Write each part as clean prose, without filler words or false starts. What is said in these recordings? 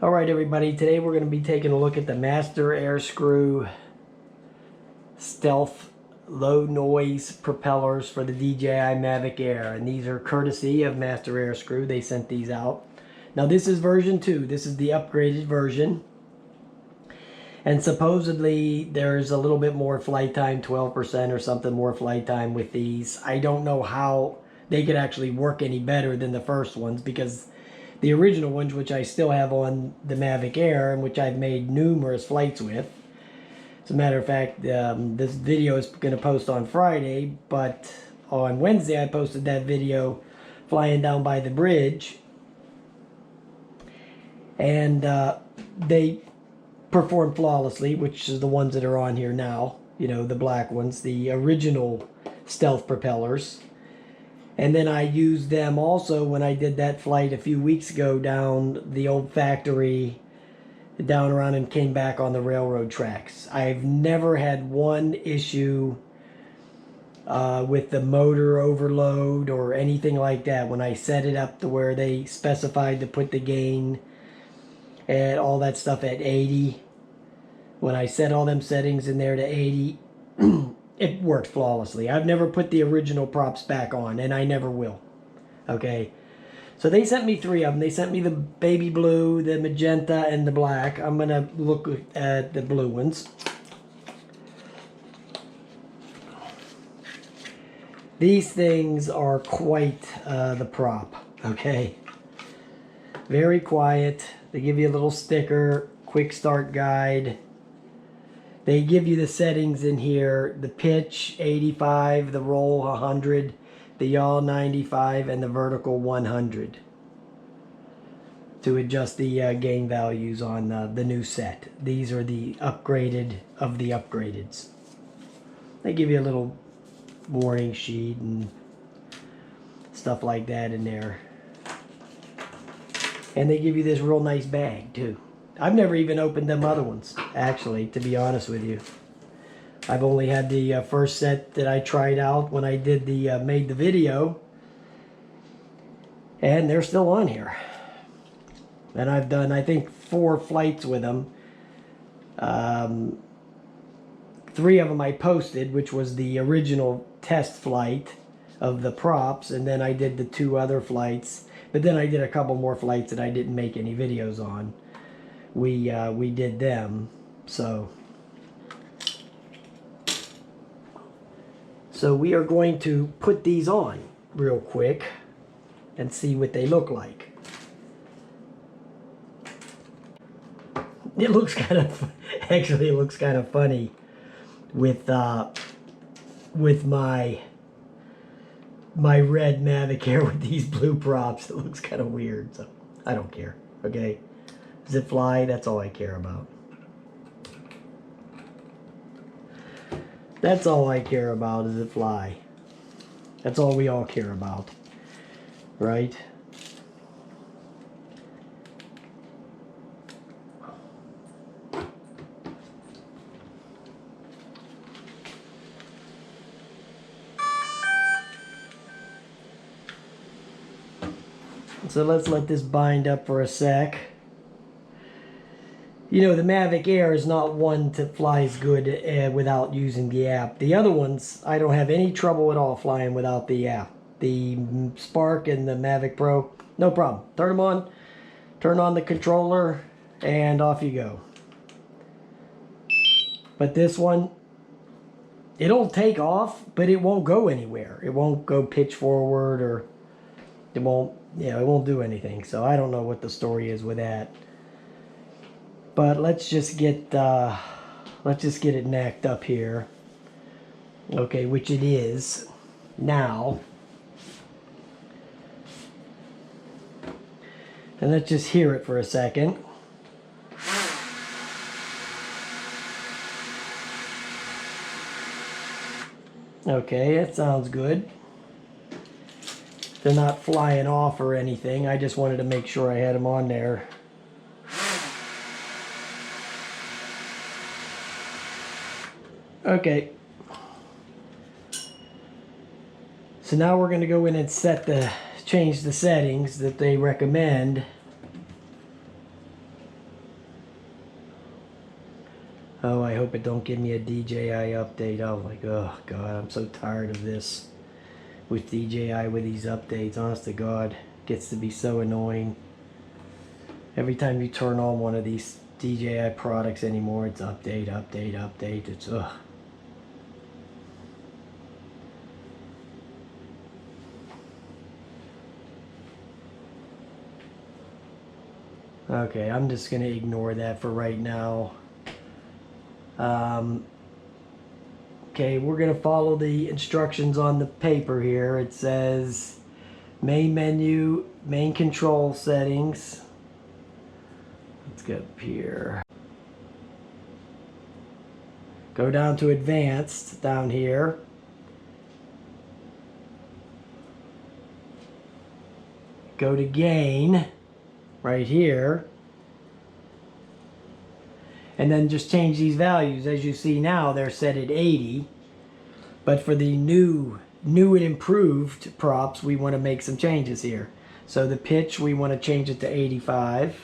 Alright everybody, today we're going to be taking a look at the Master AirScrew Stealth Low Noise Propellers for the DJI Mavic Air. And these are courtesy of Master AirScrew. They sent these out. Now this is version 2. This is the upgraded version. And supposedly there's a little bit more flight time, 12% or something more flight time with these. I don't know how they could actually work any better than the first ones, because the original ones, which I still have on the Mavic Air and which I've made numerous flights with. As a matter of fact, this video is going to post on Friday, but on Wednesday I posted that video flying down by the bridge. And they performed flawlessly, which is the ones that are on here now. You know, the black ones, the original stealth propellers. And then I used them also when I did that flight a few weeks ago down the old factory, down around, and came back on the railroad tracks. I've never had one issue with the motor overload or anything like that. When I set it up to where they specified to put the gain and all that stuff at 80, when I set all them settings in there to 80, it worked flawlessly. I've never put the original props back on, and I never will. Okay, so they sent me 3 of them. They sent me the baby blue, the magenta, and the black. I'm going to look at the blue ones. These things are quite the prop, okay? Very quiet. They give you a little sticker, quick start guide. They give you the settings in here: the pitch 85, the roll 100, the yaw 95, and the vertical 100 to adjust the gain values on the new set. These are the upgraded of the upgradeds. They give you a little warning sheet and stuff like that in there. And they give you this real nice bag too. I've never even opened them other ones, actually, to be honest with you. I've only had the first set that I tried out when I did the made the video, and they're still on here. And I've done, I think, 4 flights with them. 3 of them I posted, which was the original test flight of the props, and then I did the 2 other flights. But then I did a couple more flights that I didn't make any videos on. We did them, so we are going to put these on real quick and see what they look like. It looks kind of, actually it looks kind of funny with my red Mavic Air with these blue props. It looks kind of weird, so I don't care. Okay. Does it fly? That's all I care about. That's all I care about, is it fly. That's all we all care about, right? So let's let this bind up for a sec. You know, the Mavic Air is not one that flies good without using the app. The other ones, I don't have any trouble at all flying without the app. The Spark and the Mavic Pro, no problem. Turn them on, turn on the controller, and off you go. But this one, it'll take off, but it won't go anywhere. It won't go pitch forward, or it won't, you know, it won't do anything. So I don't know what the story is with that. But let's just get it knacked up here. Okay, which it is now. And let's just hear it for a second. Okay, it sounds good. They're not flying off or anything. I just wanted to make sure I had them on there. Okay, so now we're going to go in and change the settings that they recommend. Oh, I hope it don't give me a DJI update. Oh, like, oh God, I'm so tired of this with DJI with these updates. Honest to God, gets to be so annoying. Every time you turn on one of these DJI products anymore, it's update, update, update. It's ugh. Okay, I'm just gonna ignore that for right now. Okay, we're gonna follow the instructions on the paper here. It says main menu, main control settings. Let's go up here. Go down to advanced down here. Go to gain right here. And then just change these values. As you see now, they're set at 80. But for the new and improved props, we want to make some changes here. So the pitch, we want to change it to 85.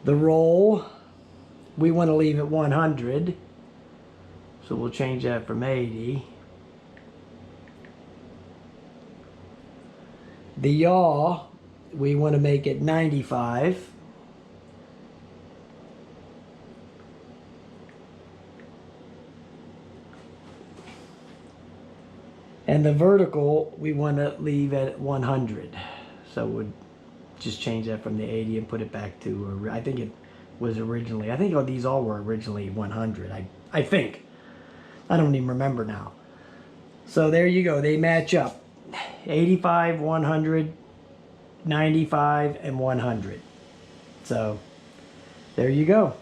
The roll, we want to leave at 100. So we'll change that from 80. The yaw, we want to make it 95. And the vertical, we want to leave at 100. So we'll just change that from the 80 and put it back to, I think it was originally, I think these all were originally 100. I think. I don't even remember now. So there you go. They match up. 85, 100, 95, and 100. So there you go.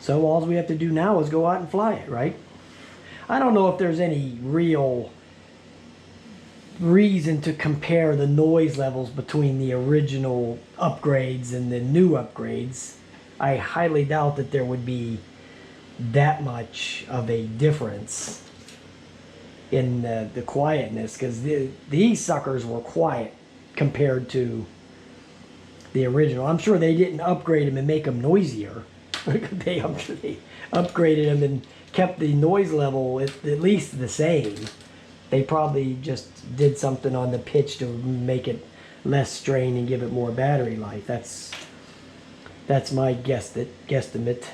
So all we have to do now is go out and fly it, right? I don't know if there's any real reason to compare the noise levels between the original upgrades and the new upgrades. I highly doubt that there would be that much of a difference in the quietness, because these suckers were quiet compared to the original. I'm sure they didn't upgrade them and make them noisier. they upgraded them and kept the noise level at least the same. They probably just did something on the pitch to make it less strain and give it more battery life. That's my guesstimate.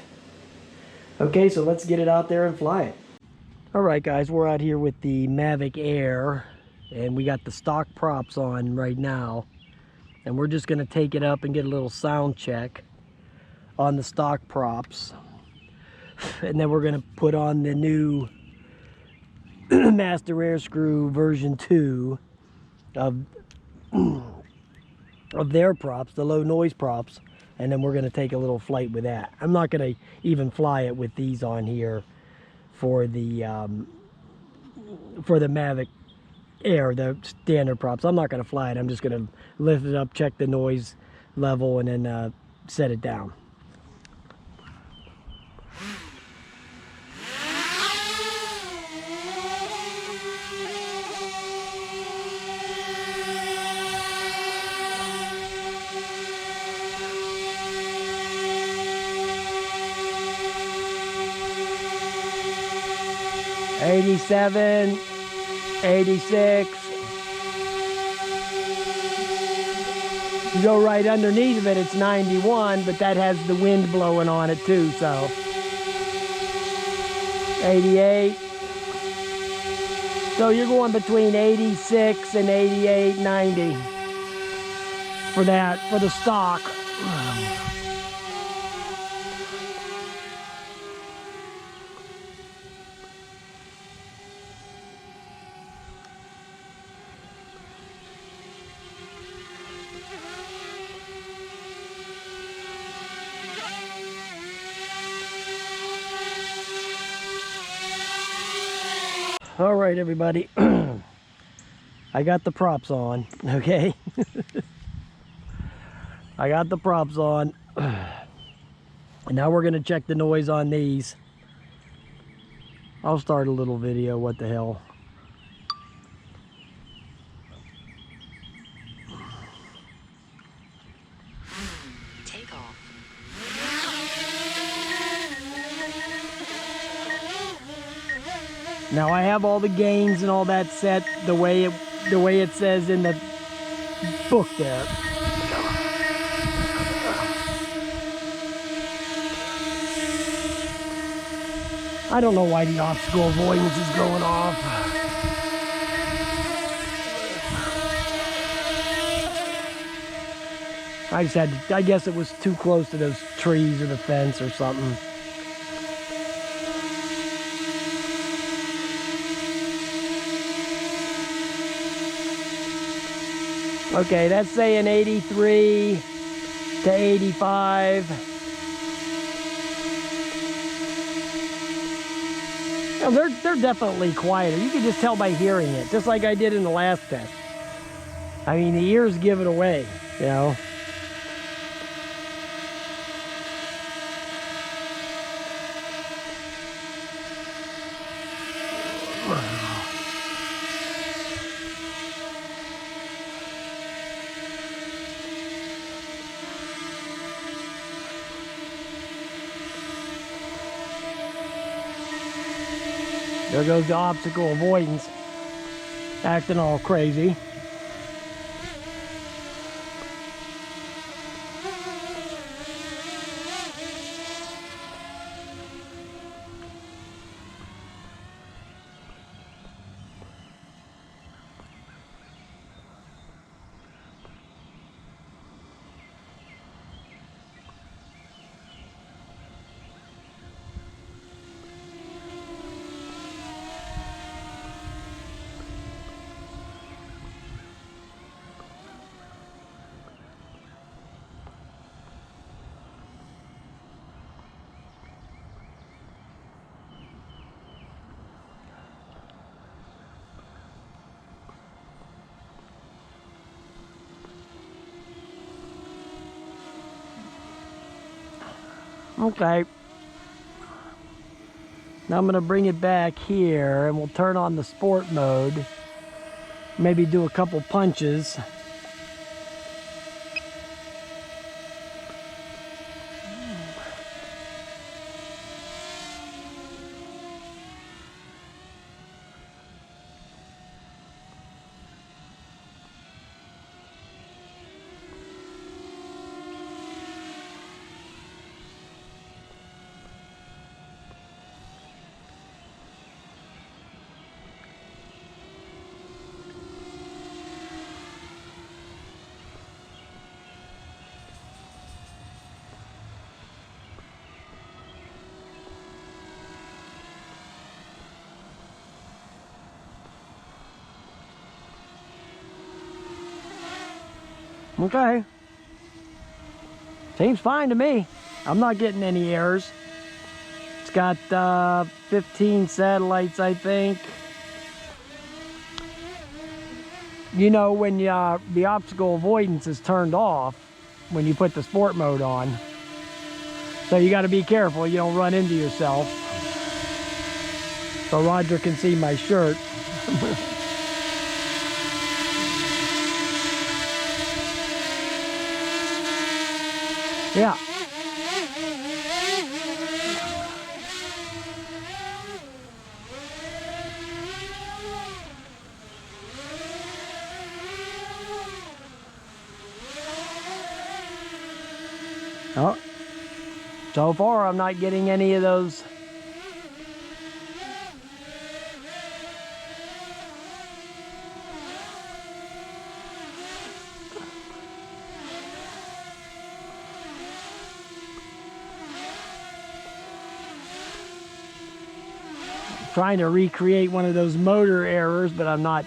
Okay, so let's get it out there and fly it. Alright guys, we're out here with the Mavic Air, and we got the stock props on right now, and we're just going to take it up and get a little sound check on the stock props, and then we're going to put on the new Master AirScrew version 2 of their props, the low noise props, and then we're going to take a little flight with that. I'm not going to even fly it with these on here for the Mavic Air, the standard props. I'm not going to fly it. I'm just going to lift it up, check the noise level, and then set it down. '87, '86. You go right underneath of it, it's 91, but that has the wind blowing on it too, so. 88. So you're going between 86 and 88, 90 for that, for the stock. All right, everybody. I got the props on, okay? I got the props on. And now we're going to check the noise on these. I'll start a little video, what the hell. Now I have all the gains and all that set the way it says in the book there. I don't know why the obstacle avoidance is going off. I guess it was too close to those trees or the fence or something. Okay, that's saying 83 to 85. Now they're definitely quieter. You can just tell by hearing it, just like I did in the last test. I mean, the ears give it away, you know. There goes the obstacle avoidance, acting all crazy. Okay. Now I'm going to bring it back here and we'll turn on the sport mode. Maybe do a couple punches. Okay. Seems fine to me. I'm not getting any errors. It's got 15 satellites, I think. You know, when the obstacle avoidance is turned off, when you put the sport mode on. So you got to be careful you don't run into yourself. So Roger can see my shirt. Yeah. Oh, so far I'm not getting any of those. Trying to recreate one of those motor errors, but I'm not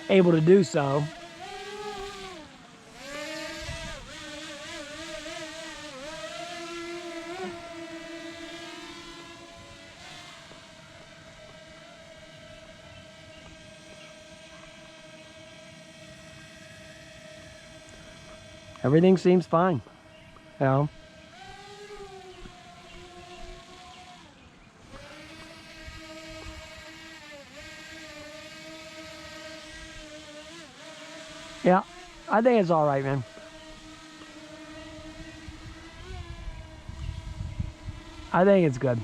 able to do so. Everything seems fine, you know. Yeah, I think it's all right, man. I think it's good.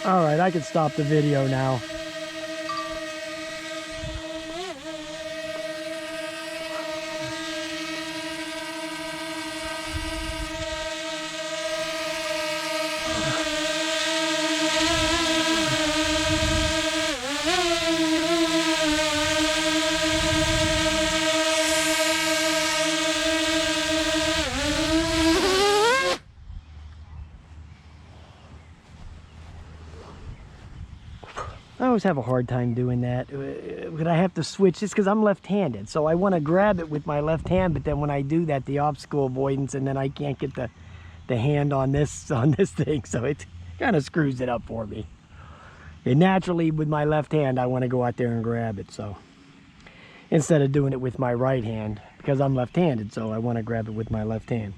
All right, I can stop the video now. I always have a hard time doing that. But I have to switch this because I'm left-handed. So I want to grab it with my left hand, but then when I do that, the obstacle avoidance, and then I can't get the hand on this thing. So it kind of screws it up for me. And naturally, with my left hand, I want to go out there and grab it. So instead of doing it with my right hand, because I'm left-handed, so I want to grab it with my left hand.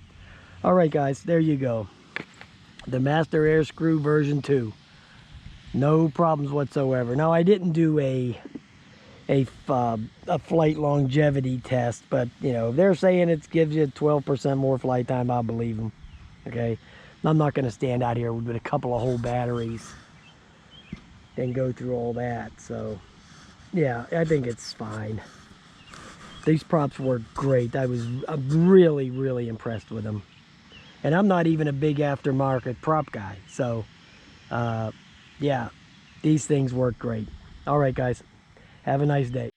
All right, guys, there you go. The Master AirScrew version 2. No problems whatsoever. Now, I didn't do a flight longevity test, but you know, they're saying it gives you 12% more flight time. I'll believe them. Okay, I'm not going to stand out here with a couple of whole batteries and go through all that. So yeah, I think it's fine. These props work great. I'm really impressed with them, and I'm not even a big aftermarket prop guy, so yeah, these things work great. All right, guys, have a nice day.